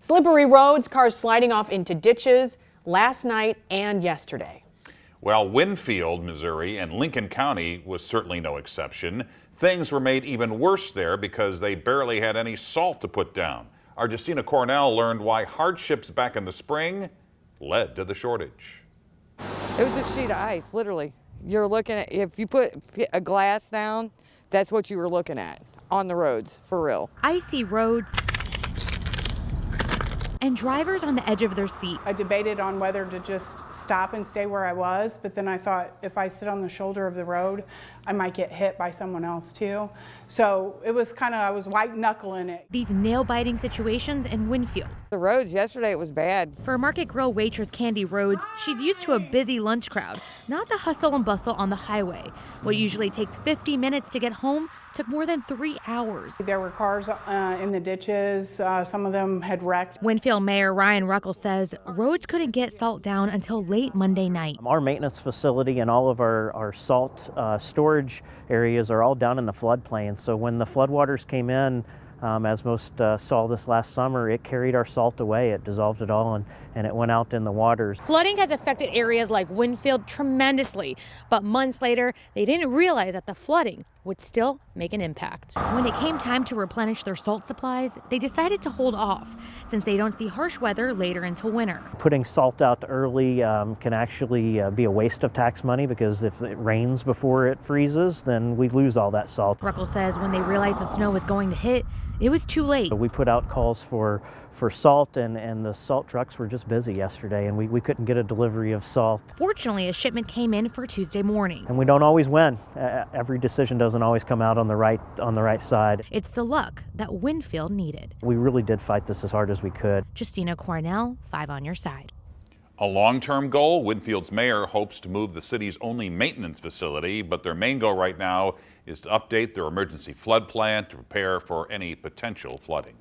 Slippery roads, cars sliding off into ditches last night and yesterday. Well, Winfield, Missouri, and Lincoln County was certainly no exception. Things were made even worse there because they barely had any salt to put down. Our Justina Cornell learned why hardships back in the spring led to the shortage. It was a sheet of ice, literally. You're looking at, if you put a glass down, that's what you were looking at on the roads, for real. Icy roads and drivers on the edge of their seat. I debated on whether to just stop and stay where I was, but then I thought if I sit on the shoulder of the road, I might get hit by someone else too. So it was I was white knuckling it. These nail-biting situations in Winfield. The roads yesterday, it was bad. For Market Grill waitress Candy Rhodes, she's used to a busy lunch crowd, not the hustle and bustle on the highway. What usually takes 50 minutes to get home took more than 3 hours. There were cars in the ditches. Some of them had wrecked. Winfield Mayor Ryan Ruckle says roads couldn't get salt down until late Monday night. Our maintenance facility and all of our salt storage areas are all down in the floodplain. So when the floodwaters came in, as most saw this last summer, it carried our salt away. It dissolved it all and it went out in the waters. Flooding has affected areas like Winfield tremendously, but months later, they didn't realize that the flooding would still make an impact. When it came time to replenish their salt supplies, they decided to hold off since they don't see harsh weather later into winter. Putting salt out early can actually be a waste of tax money because if it rains before it freezes, then we lose all that salt. Ruckle says when they realized the snow was going to hit, it was too late. We put out calls for salt and the salt trucks were just busy yesterday and we couldn't get a delivery of salt. Fortunately, a shipment came in for Tuesday morning. And we don't always win. Every decision doesn't always come out on the right side. It's the luck that Winfield needed. We really did fight this as hard as we could. Justina Cornell, 5 on your side. A long-term goal, Winfield's mayor hopes to move the city's only maintenance facility, but their main goal right now is to update their emergency flood plan to prepare for any potential flooding.